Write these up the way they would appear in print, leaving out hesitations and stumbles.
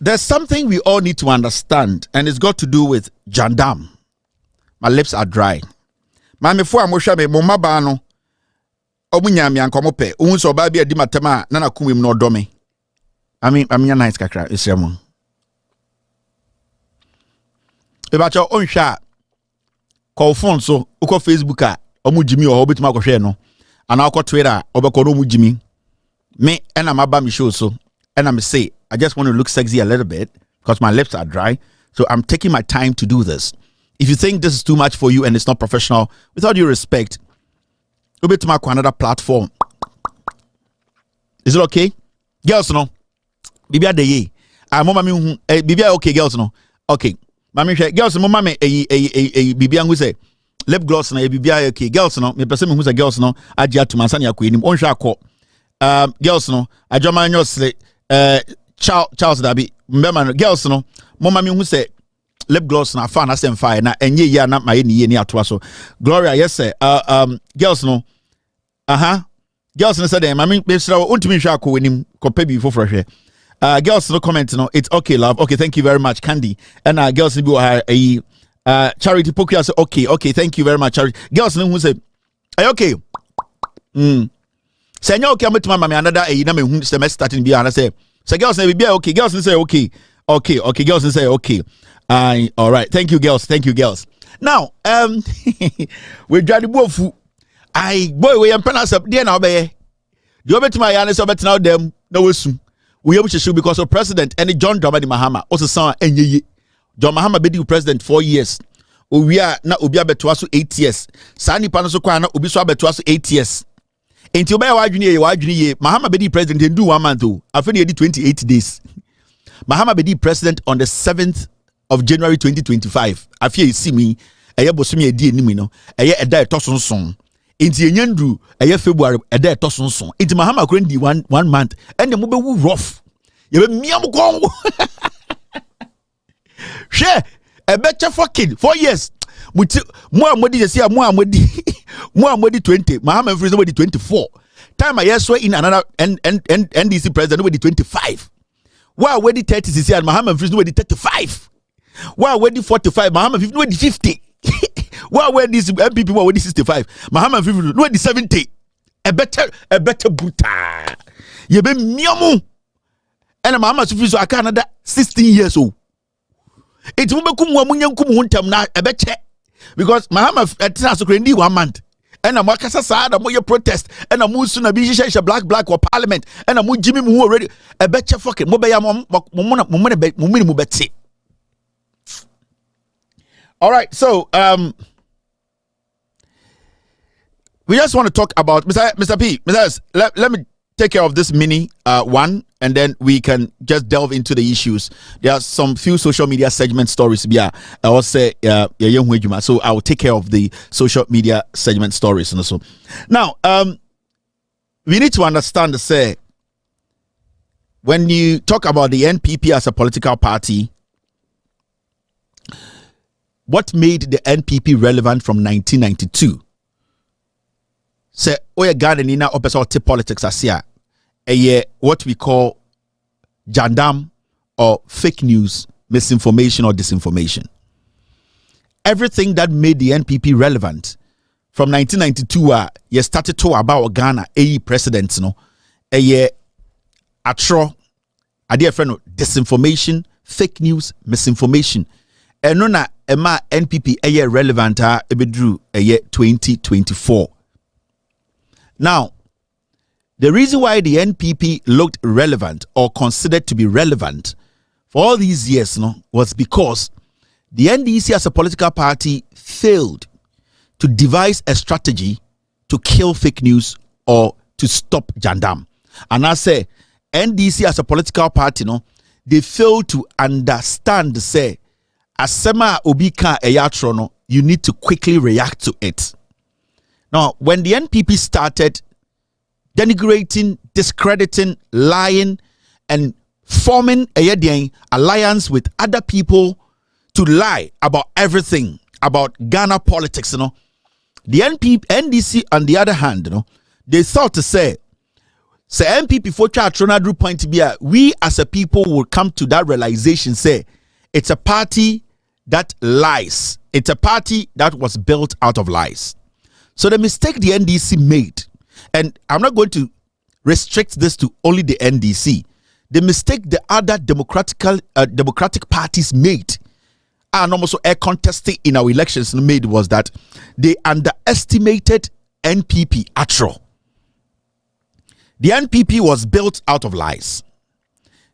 there's something we all need to understand, and it's got to do with Jandam. My lips are dry. Mami fo amosha me mama ba no. Omunya mi ankomope. Unso ba bia di matema na na kumim no dome. I'm nice kakra isemu. Ebacho onsha call phone so uko Facebook a omu jimi o obetima akohwe no. Ana uko Twitter obekọ no mu jimi. Me and I'm about me show so and I'm say I just want to look sexy a little bit because my lips are dry. So I'm taking my time to do this. If you think this is too much for you and it's not professional, with all due respect, go to my another platform. Is it okay? Girls, no. Bibi adeye. Mama mi bibi okay girls no. Okay. Mama girls mama me bibi angu say lip gloss na bibi okay girls no. Me person me hu say girls no agya to mansa na yakọ enim. On hwa akọ. Girls no adwama nyo sle Charles Dabi remember girls no mama mi hu say lip gloss na fa na sem fire na enye ya na maye ni ye ni atoa so Gloria yes sir girls no girls no say dem mama me sra ontumi hwa akọ enim ko pa bi foforo hwe girls no comment no it's okay love okay thank you very much Candy and girls be Charity Pokia say okay thank you very much Charity girls no who say are you okay say no okay ametima mama another na me hu semester starting be and say girls say be okay girls say okay girls say okay all right thank you girls now we jadi bofu boy we am penasa dey na obeye the obetima ya na say obetina dem na wesu we able to show because of president and John Dramani Mahama also son enyeye John Mahama be the president 4 years we are na obi abeto so 8 years sani pa no so kwa na obi so abeto so 8 years enti obi wadwene ye Mahama be the president and do 1 month o afeni 28 days Mahama be the president on the 7th of January 2025 afia isi mi eye bosumi edi enimi no eye eda etosonson enti enyandru eye February eda etosonson enti Mahama kro ndi 1 month ende mo be wu rough ye be miam kon she ebeche fucking 4 years mo amodi se mo amodi 20 Mahama free somebody 24 time I saw in another NDC president nobody 25 wow we 30 cc and Mahama free nobody 35 wow we 45 Mahama 50 nobody 50 wow we this MPP wow we 65 Mahama 50 nobody 70 a better buta ye be miamu and Mahama free so aka another 16 years old it will be kum wa munyankum huntam na e beche because Mahama etina so krendi 1 month and am wakasa sada mo ye protest and am musu na bi hihye black or parliament and am jimi mu already e beche fucking mo be ya mo beti. All right, so we just want to talk about Mr. P. Let me take care of this mini one, and then we can just delve into the issues. There are some few social media segment stories. Yeah, I will say so I will take care of the social media segment stories and so. Now, we need to understand say when you talk about the NPP as a political party, what made the NPP relevant from 1992? Say, oye Ghanaian opposite politics asia, what we call jandam or fake news, misinformation or disinformation. Everything that made the NPP relevant from 1992, you started to about Ghana, presidents, no, atro, idea friend, disinformation, fake news, misinformation. And no na ema NPP relevant ebedru 2024. Now, the reason why the NPP looked relevant or considered to be relevant for all these years was because the NDC as a political party failed to devise a strategy to kill fake news or to stop jandam. And I say, NDC as a political party, they failed to understand, say, asema obika eyatro, you need to quickly react to it. Now, when the NPP started denigrating, discrediting, lying, and forming a alliance with other people to lie about everything, about Ghana politics, the NDC, on the other hand, they thought to say, Say MPP for Tronadru point to be we as a people will come to that realization. Say it's a party that lies. It's a party that was built out of lies. So the mistake the NDC made, and I'm not going to restrict this to only the NDC. The mistake the other democratic parties made, and also a contesting in our elections made, was that they underestimated NPP at all. The NPP was built out of lies.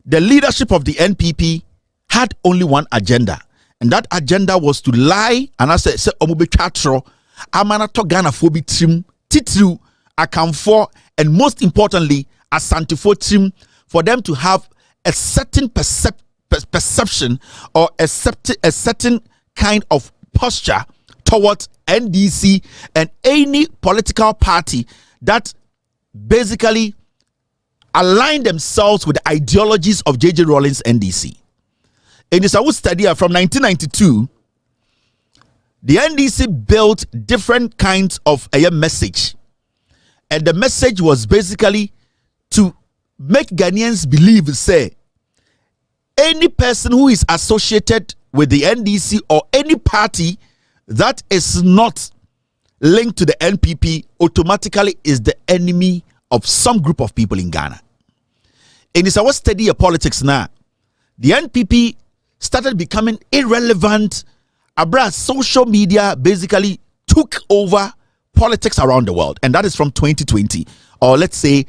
The leadership of the NPP had only one agenda, and that agenda was to lie. And I said, "Omubetratro, amanato Ghana phobi trim, titru, akamfo, and most importantly, asantifo trim, for them to have a certain perception or a certain kind of posture towards NDC and any political party that basically align themselves with the ideologies of J.J. Rawlings NDC. In this study from 1992, the NDC built different kinds of a message, and the message was basically to make Ghanaians believe, say, any person who is associated with the NDC or any party that is not linked to the NPP automatically is the enemy of some group of people in Ghana. In this our study of politics now, the NPP started becoming irrelevant. Abra social media basically took over politics around the world, and that is from 2020, or let's say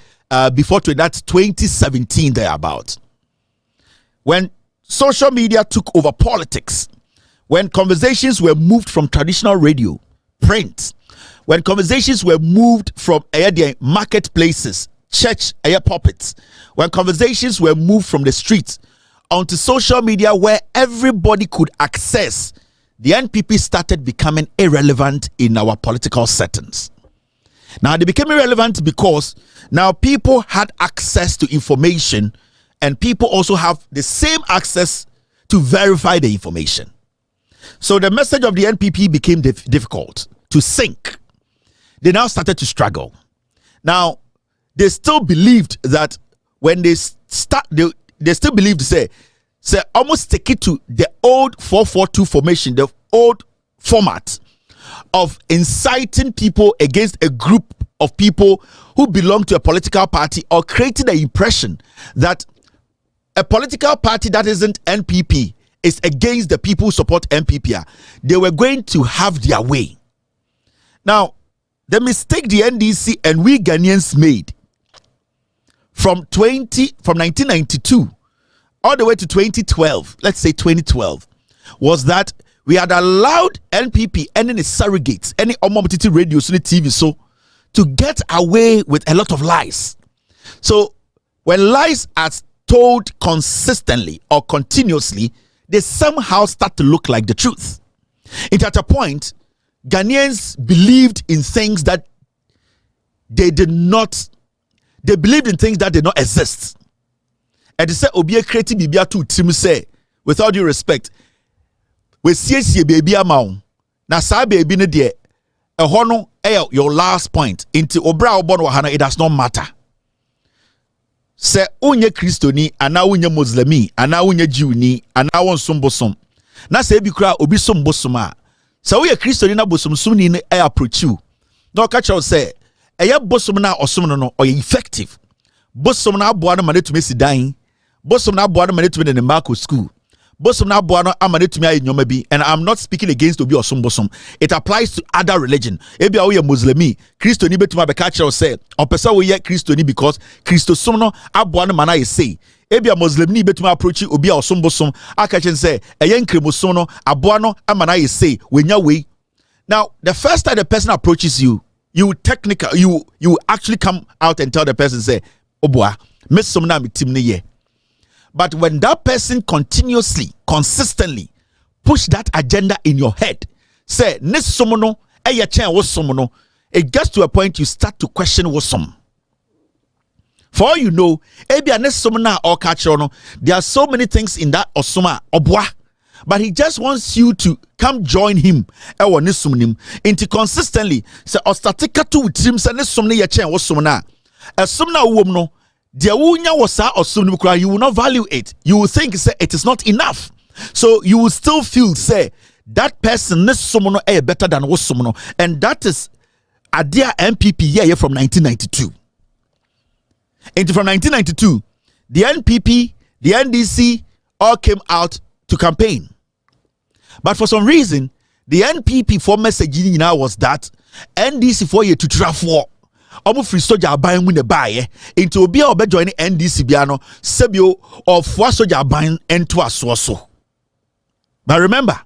before that's 2017 thereabout. When social media took over politics, when conversations were moved from traditional radio, print, when conversations were moved from marketplaces, church, pulpits, when conversations were moved from the streets onto social media where everybody could access, the NPP started becoming irrelevant in our political settings. Now they became irrelevant because now people had access to information, and people also have the same access to verify the information. So the message of the NPP became difficult to sync. They now started to struggle. Now they still believed that when they still believed to say almost take it to the old 442 formation, the old format of inciting people against a group of people who belong to a political party, or creating the impression that a political party that isn't NPP is against the people who support NPP. They were going to have their way. Now, the mistake the NDC and we Ghanaians made from 1992 all the way to 2012, let's say 2012, was that we had allowed NPP and any surrogates, any omomotiti radio, TV, so to get away with a lot of lies. So when lies are told consistently or continuously, they somehow start to look like the truth. And at a point, Ghanaians believed in things that they believed in things that did not exist. And they said, Obie creative bibia to Tim say, with all due respect, we see baby amount. Na sa baby ne de a hono your last point into obra obon wahana, it does not matter. Say unye Christoni, ana unye Muslimi, ana unye Jewni, ana won sombosom. Na say bi kra obi sombosoma. Say we Christoni na bosom sumni ne approach you. No catch out say eye bosom na osom no or effective. Bosom na aboa no manetumi sidan. Bosom na aboa no manetumi ne Marco school. Bosom na aboa no amanetumi aye nyoma bi, and I'm not speaking against obi osom bosom. It applies to other religion. Ebi a we Muslimi, Christoni betuma be catch out say opesa we Christoni because Christosom no aboa no mana ye say. Ebi a Muslim ni betuma approach obi a osom bosom akachen say eye nkremosom no aboa no amana ye say wenya we. Now the first time the person approaches you actually come out and tell the person say oboa mesom na metim ne ye. But when that person consistently push that agenda in your head, say nesomono eye chen wosomono, it gets to a point you start to question wosom. For all you know, ebia nesomona or kachono, there are so many things in that osoma obwa, but he just wants you to come join him ewo nesumnim into consistently say ostatika to with him say nesomne ye chen wosomna. Esum wom no, dia wunya wasa osum no kra, you will not value it. You will think say it is not enough. So you will still feel say that person is someone better than was someone, and that is a dear MPP yeah from 1992. And from 1992, the NPP, the NDC all came out to campaign. But for some reason, the NPP for messaging now was that NDC for you to travel. Omo free soldier buying when the buy into be or join NDC biano sebio or for soldier buying into a so. But remember,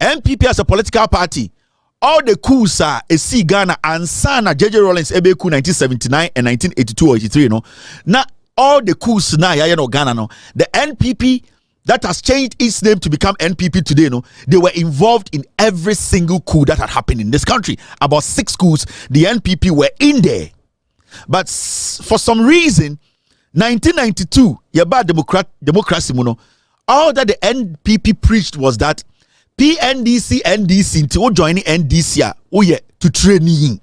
NPP as a political party, all the coups are a see Ghana and Sana JJ Rawlings Ebeku 1979 and 1982 or 83, no. Now all the coups now ya no Ghana no. The NPP that has changed its name to become NPP today, no, they were involved in every single coup that had happened in this country. About 6 coups, the NPP were in there. But for some reason, 1992, yaba democracy, no, all that the NPP preached was that PNDC, NDC, to join NDC, to training.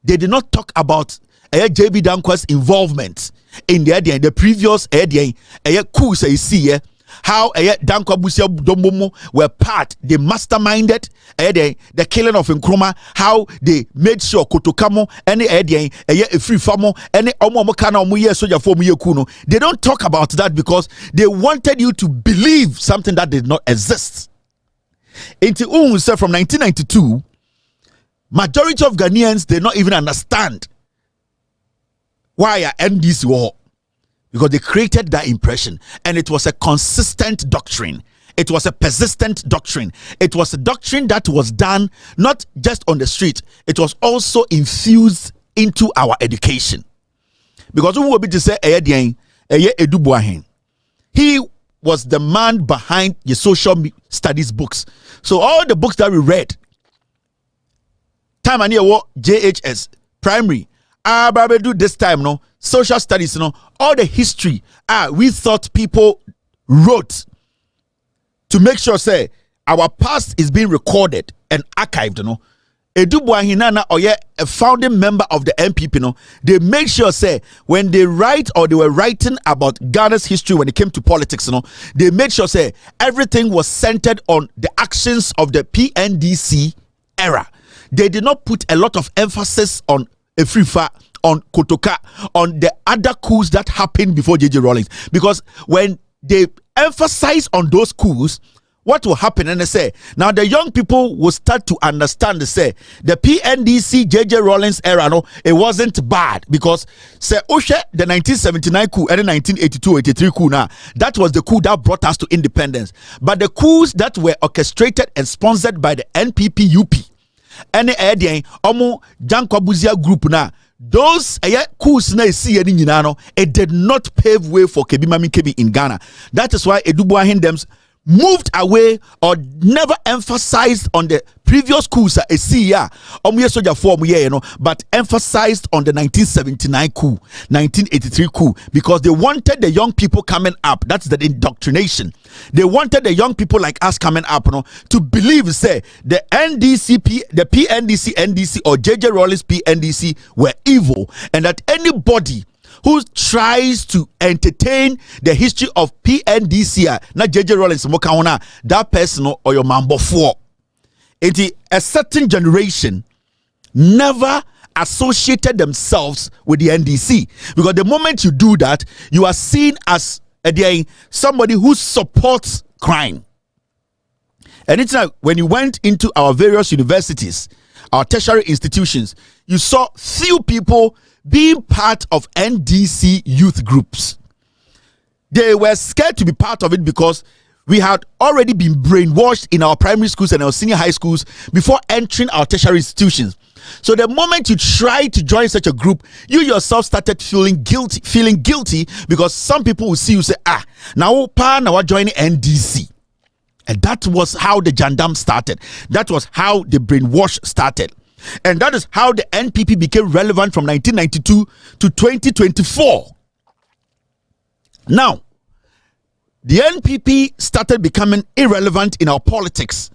They did not talk about JB Dankwa's involvement in the previous coups I see how Dankwa Busia Dombomo were part, they masterminded the killing of Nkrumah, how they made sure Kotokamo any a free farmer any omokana omuye soja for kuno. They don't talk about that because they wanted you to believe something that did not exist. Into from 1992, majority of Ghanaians did not even understand why NDC war, because they created that impression, and it was a consistent doctrine. It was a persistent doctrine. It was a doctrine that was done not just on the street, it was also infused into our education. Because who will be to say he was the man behind the social studies books. So all the books that we read, time and year JHS, primary, do this time, no, social studies, no, all the history, we thought people wrote to make sure, say, our past is being recorded and archived, you know. Edubwa Hinana Oye, a founding member of the NPP, no, they made sure, say, when they write or they were writing about Ghana's history when it came to politics, you know, they made sure, say, everything was centered on the actions of the PNDC era. They did not put a lot of emphasis on Efrifa, on Kotoka, on the other coups that happened before JJ Rawlings. Because when they emphasize on those coups, what will happen? And they say, now the young people will start to understand, they say, the PNDC JJ Rawlings era, no, it wasn't bad. Because, say, Oshe, the 1979 coup and the 1982-83 coup, now, that was the coup that brought us to independence. But the coups that were orchestrated and sponsored by the NPP UP, and the Omo Jankwabuzia group now, those coups na see it did not pave way for Kebimami Kebi in Ghana. That is why Edubwa Hindems moved away or never emphasized on the previous coups but emphasized on the 1979 coup, 1983 coup, because they wanted the young people coming up. That's the indoctrination. They wanted the young people like us coming up, to believe, say, the NDCP, the PNDC, NDC, or JJ Rawlings PNDC were evil, and that anybody who tries to entertain the history of PNDC, not JJ Rawlings, that person or your mambo for. A certain generation never associated themselves with the NDC, because the moment you do that, you are seen as somebody who supports crime. And it's like when you went into our various universities, our tertiary institutions, you saw few people being part of NDC youth groups. They were scared to be part of it because we had already been brainwashed in our primary schools and our senior high schools before entering our tertiary institutions. So the moment you try to join such a group, you yourself started feeling guilty because some people will see you say, now we're joining NDC. And that was how the Jandam started. That was how the brainwash started. And that is how the NPP became relevant from 1992 to 2024. Now, the NPP started becoming irrelevant in our politics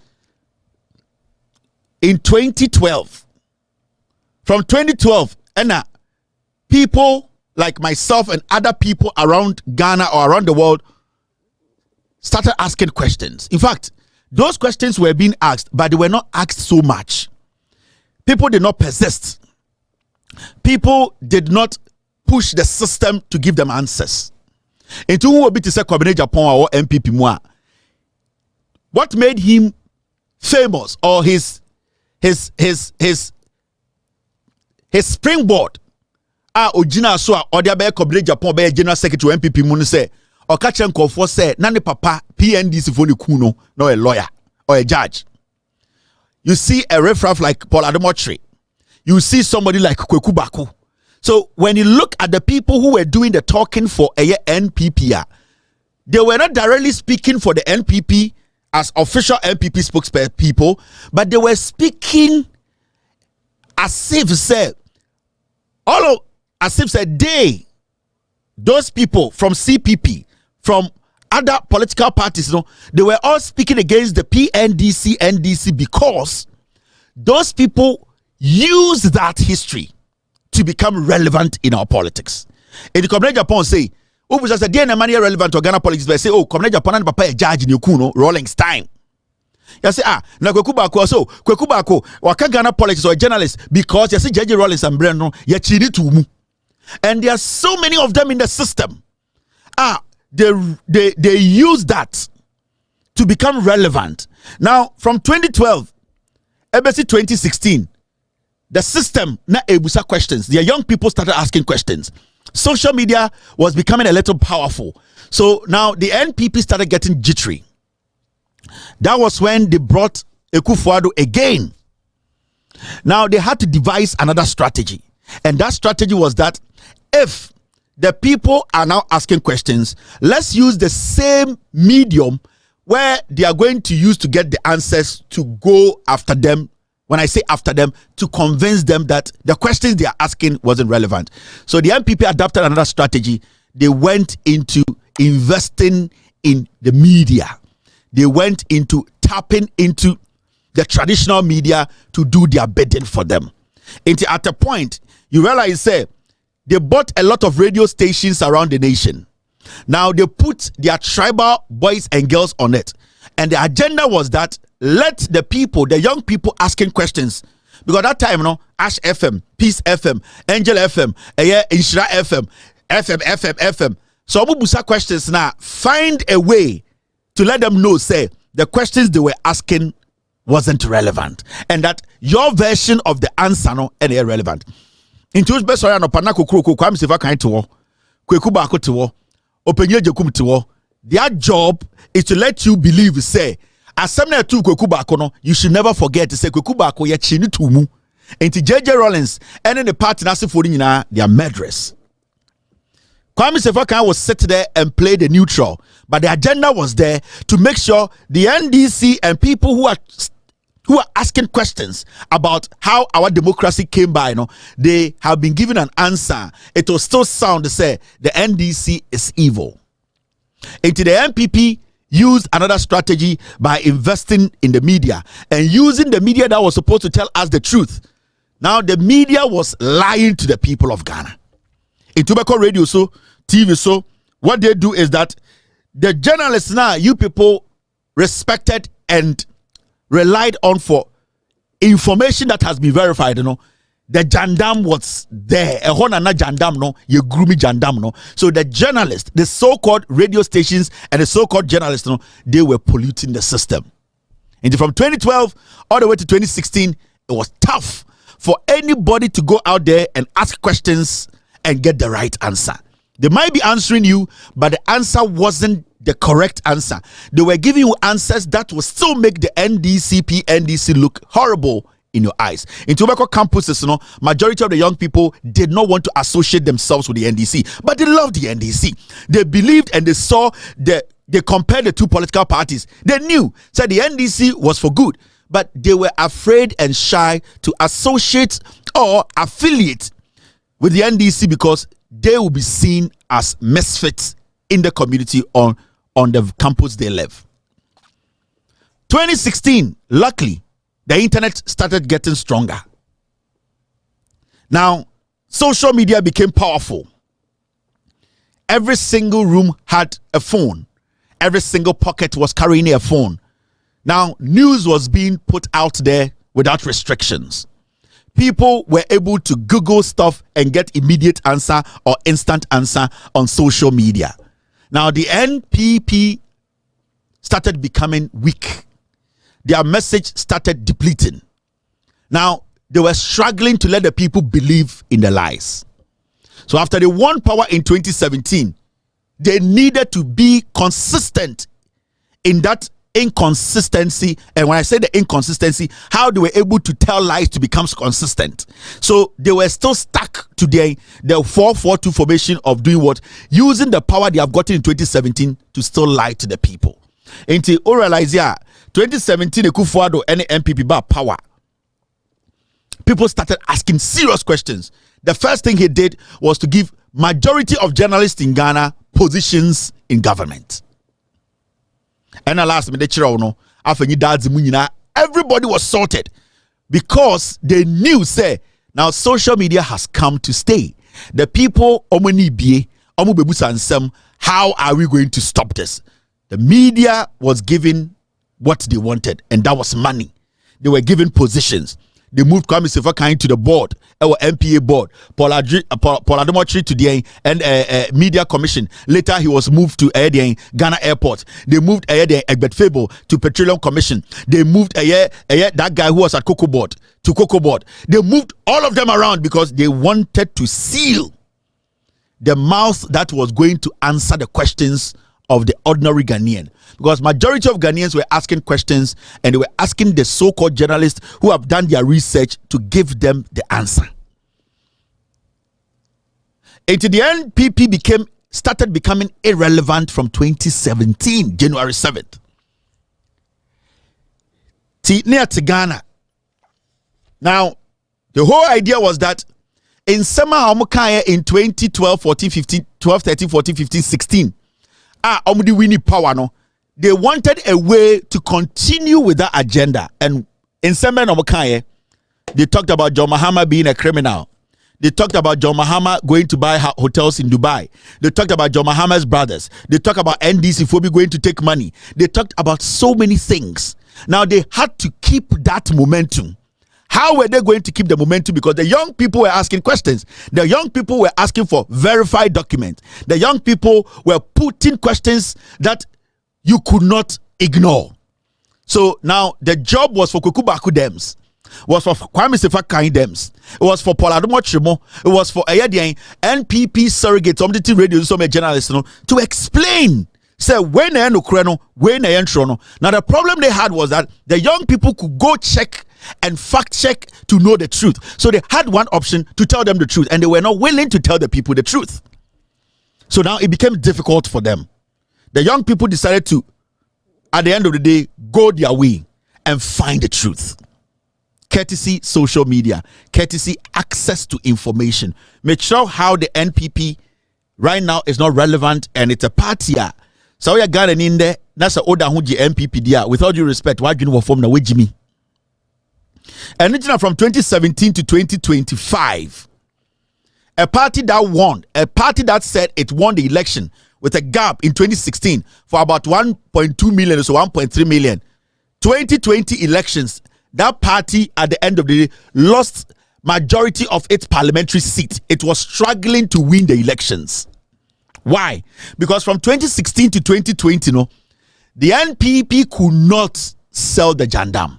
in 2012. From 2012, people like myself and other people around Ghana or around the world started asking questions. In fact, those questions were being asked, but they were not asked so much. People did not persist. People did not push the system to give them answers. Into who will be to say Kwabena Japan or MPP moi. What made him famous, or his springboard? Ojina so or the Kwabena Japan be general secretary MPP mu say Okachenko for say na ne papa PNDC for the kuno no a lawyer or a judge. You see a riffraff like Paul Ademotre. You see somebody like Kweku Baku. So when you look at the people who were doing the talking for a NPP, they were not directly speaking for the NPP as official NPP spokespeople, but they were speaking as if said those people from CPP, from other political parties, they were all speaking against the PNDC, NDC because those people use that history to become relevant in our politics. In the Kwabena Japan say, oh, we just say, money relevant to Ghana politics, but say, oh, Kwabena Japan and papa a judge in Yukuno, Rawlings time. You say, na Kweku Baku, so Kweku Baku, waka Ghana politics or a journalist because you see J.J. Rawlings and Breno, you chini tumu. And there are so many of them in the system. They use that to become relevant. Now, from 2012, EBC 2016, the system na ebusa questions. The young people started asking questions. Social media was becoming a little powerful. So now the NPP started getting jittery. That was when they brought Ekufuado again. Now they had to devise another strategy. And that strategy was that if the people are now asking questions, let's use the same medium where they are going to use to get the answers to go after them. When I say after them, to convince them that the questions they are asking wasn't relevant. So the MPP adopted another strategy. They went into investing in the media. They went into tapping into the traditional media to do their bidding for them. At a point, you realize, say, they bought a lot of radio stations around the nation. Now they put their tribal boys and girls on it. And the agenda was that let the people, the young people asking questions. Because that time, Ash FM, Peace FM, Angel FM, Inshira FM, FM. So Abubusa questions now, find a way to let them know, say, the questions they were asking wasn't relevant. And that your version of the answer and irrelevant. Into which best no panako kroko kwam sefa kan to Kweku Baku to Openye Jekum to. Their job is to let you believe, say, as some to Kweku Baku no, you should never forget to say Kweku Baku ye chini tumu. Into J.J. Rawlings and in the party nasi for their murderers. Kwame Sefa was set there and play the neutral, but the agenda was there to make sure the NDC and people who are asking questions about how our democracy came by, they have been given an answer. It will still sound to say the NDC is evil. Into the MPP used another strategy by investing in the media and using the media that was supposed to tell us the truth. Now the media was lying to the people of Ghana. In tobacco radio, so TV, so what they do is that the journalists now, you people respected and relied on for information that has been verified, the jandam was there. A honana jandam no, you groomy jandam no. So the journalists, the so-called radio stations and the so-called journalists, they were polluting the system. And from 2012 all the way to 2016, it was tough for anybody to go out there and ask questions and get the right answer. They might be answering you, but the answer wasn't the correct answer. They were giving you answers that will still make the NDC look horrible in your eyes. In tobacco campuses, majority of the young people did not want to associate themselves with the NDC, but they loved the NDC. They believed and they saw they compared the two political parties. They knew, said the NDC was for good, but they were afraid and shy to associate or affiliate with the NDC because they will be seen as misfits in the community on the campus they live. 2016, luckily, the internet started getting stronger. Now, social media became powerful. Every single room had a phone. Every single pocket was carrying a phone. Now, news was being put out there without restrictions. People were able to Google stuff and get immediate answer or instant answer on social media. Now, the NPP started becoming weak. Their message started depleting. Now, they were struggling to let the people believe in the lies. So after they won power in 2017, they needed to be consistent in that inconsistency. And when I say the inconsistency, how they were able to tell lies to become consistent. So they were still stuck to the 4-4-2 formation of doing what? Using the power they have gotten in 2017 to still lie to the people. Until you realize, 2017 Ekufuado and MPP bar power. People started asking serious questions. The first thing he did was to give majority of journalists in Ghana positions in government. And the last minute, everybody was sorted because they knew, say, now social media has come to stay. The people, how are we going to stop this? The media was given what they wanted, and that was money. They were given positions. They moved Kwame Sefa to the board, our MPA board, Paul Adomotri to the Media Commission. Later, he was moved to Ghana Airport. They moved Egbert Fable to Petroleum Commission. They moved that guy who was at Cocoa Board to Cocoa Board. They moved all of them around because they wanted to seal the mouth that was going to answer the questions of the ordinary Ghanaian, because majority of Ghanaians were asking questions and they were asking the so-called journalists who have done their research to give them the answer. And the NPP started becoming irrelevant from 2017, January 7th. Near to Ghana. Now, the whole idea was that in summer in 2012, 14, 15, 12, 13, 14, 15, 16, winning power no. They wanted a way to continue with that agenda. And in Sema Nomokaye, they talked about John Mahama being a criminal. They talked about John Mahama going to buy hotels in Dubai. They talked about John Mahama's brothers. They talked about NDC Phoebe going to take money. They talked about so many things. Now they had to keep that momentum. How were they going to keep the momentum? Because the young people were asking questions. The young people were asking for verified documents. The young people were putting questions that you could not ignore. So now the job was for Kukubaku Dems, was for Kwame Sefa Dems, it was for Paul Adomotri, it was for NPP surrogates, Omditi Radio, some journalists, to explain. Say when they no when they no. Now the problem they had was that the young people could go check and fact check to know the truth. So they had one option to tell them the truth, and they were not willing to tell the people the truth. So now it became difficult for them. The young people decided to, at the end of the day, go their way and find the truth. Courtesy social media, courtesy access to information. Make sure how the NPP right now is not relevant and it's a party. So we are Ghana in there. That's a order who NPP dia. With all due respect, why do you form the way Jimmy? And it's from 2017 to 2025. A party that won, a party that said it won the election with a gap in 2016 for about 1.2 million or so 1.3 million. 2020 elections, that party at the end of the day lost majority of its parliamentary seat. It was struggling to win the elections. Why? Because from 2016 to 2020, the NPP could not sell the Jandam.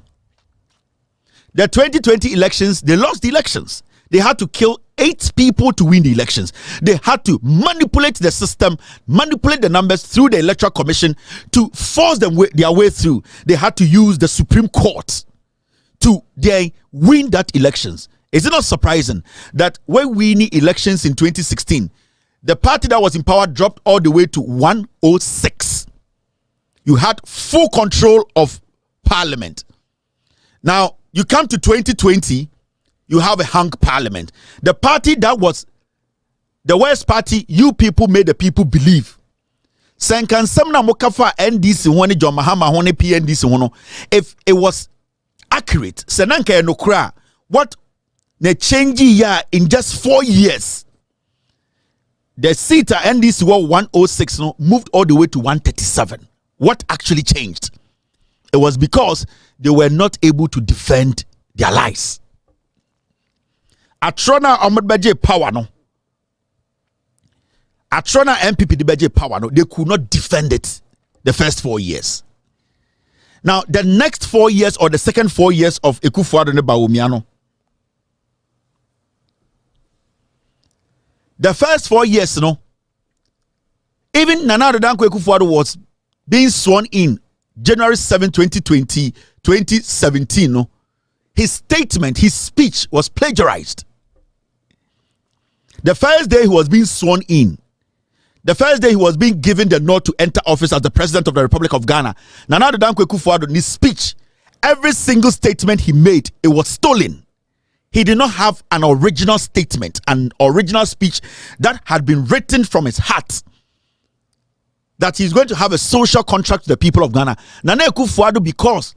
The 2020 elections, they lost the elections. They had to kill 8 people to win the elections. They had to manipulate the system, manipulate the numbers through the Electoral Commission to force them their way through. They had to use the Supreme Court to win that elections. Is it not surprising that when we winning elections in 2016, the party that was in power dropped all the way to 106? You had full control of parliament. Now, you come to 2020, you have a hung parliament. The party that was the worst party, you people made the people believe. Senkan Samna Mokafa NDC one John Mahama one PNDC one. If it was accurate, Senanka no kra, what na change ya in just 4 years. The seat at NDC was 106 no, moved all the way to 137. What actually changed? It was because they were not able to defend their lies. Atrona Ahmad power no. Atrona MPP the Beje power no. They could not defend it the first 4 years. Now the next 4 years or the second 4 years of Ekufuado and Bawumiano. The first 4 years, no. Even Nana Addo Dankwa Ekufuado was being sworn in January 7, 2020, 2017, no. His statement, his speech was plagiarized. The first day he was being sworn in, the first day he was being given the nod to enter office as the president of the Republic of Ghana, Nana Addo Dankwa Ekufuado, in his speech, every single statement he made, it was stolen. He did not have an original statement, an original speech that had been written from his heart, that he's going to have a social contract to the people of Ghana. Nana Ekufuado, because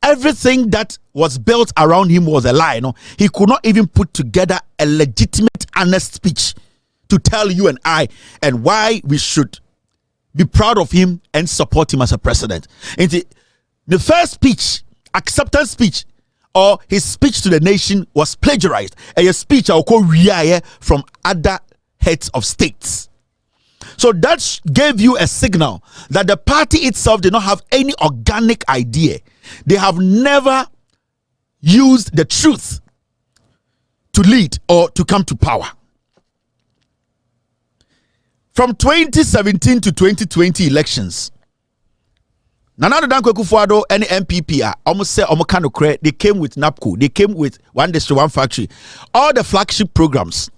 everything that was built around him was a lie. No, he could not even put together a legitimate, honest speech to tell you and I and why we should be proud of him and support him as a president. And the first speech, acceptance speech, or his speech to the nation was plagiarized. A speech I'll call from other heads of states. So that gave you a signal that the party itself did not have any organic idea. They have never used the truth to lead or to come to power. From 2017 to 2020 elections, Nana Addo Dankwa Ekufuado and MPP almost say they came with NAPCO, they came with One District, One Factory, all the flagship programs.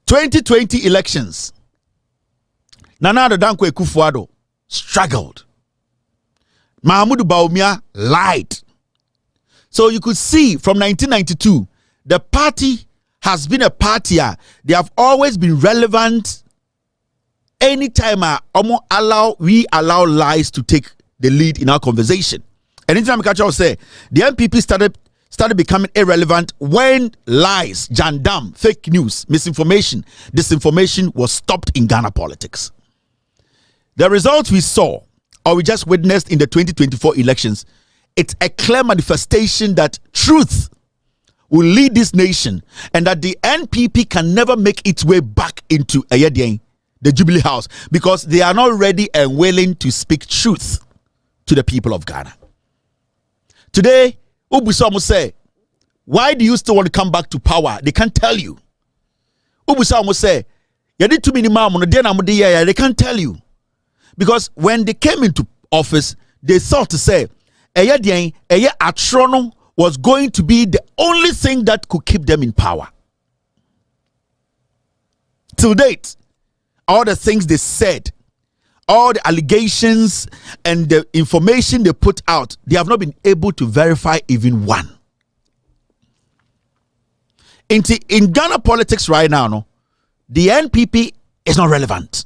2020 elections, Nana Addo Dankwa Ekufuado struggled. Mahamudu Bawumia lied. So you could see from 1992, the party has been a party. They have always been relevant. Anytime we allow lies to take the lead in our conversation. Anytime I say the MPP started becoming irrelevant when lies, jandam, fake news, misinformation, disinformation was stopped in Ghana politics. The results we saw or we just witnessed in the 2024 elections, it's a clear manifestation that truth will lead this nation and that the NPP can never make its way back into the Jubilee House because they are not ready and willing to speak truth to the people of Ghana. Today, Ubusamu say, why do you still want to come back to power? They can't tell you. Ubusamu say, they can't tell you. Because when they came into office, they thought to say, Atrono was going to be the only thing that could keep them in power. Till date, all the things they said, all the allegations and the information they put out, they have not been able to verify even one. In Ghana politics right now, no, the NPP is not relevant.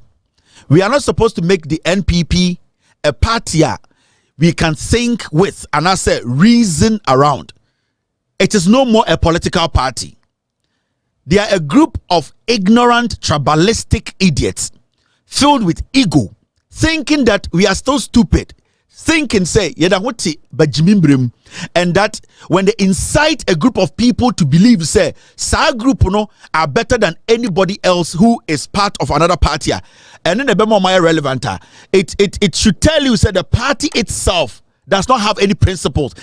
We are not supposed to make the NPP a party we can think with and I say reason around. It is no more a political party. They are a group of ignorant, tribalistic idiots filled with ego, thinking that we are still stupid, thinking, say, and that when they incite a group of people to believe, say, sa group are better than anybody else who is part of another party, and then the more relevant, it should tell you, say, the party itself does not have any principles.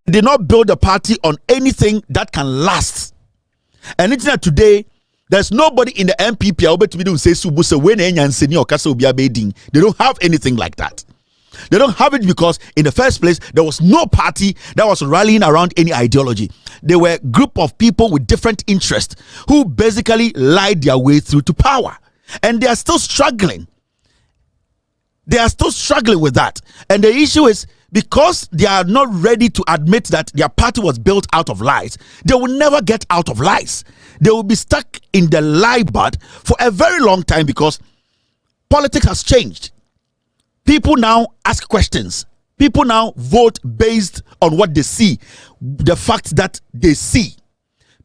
They did not build a party on anything that can last. And it's not today. There's nobody in the MPP they don't have anything like that. They don't have it because in the first place there was no party that was rallying around any ideology. They were a group of people with different interests who basically lied their way through to power, and they are still struggling. They are still struggling with that. And the issue is because they are not ready to admit that their party was built out of lies, they will never get out of lies. They will be stuck in the lie bud for a very long time because politics has changed. People now ask questions. People now vote based on what they see, the fact that they see.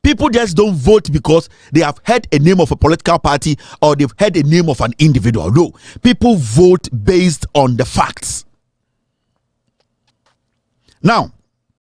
People just don't vote because they have heard a name of a political party or they've heard a name of an individual. No, people vote based on the facts. Now,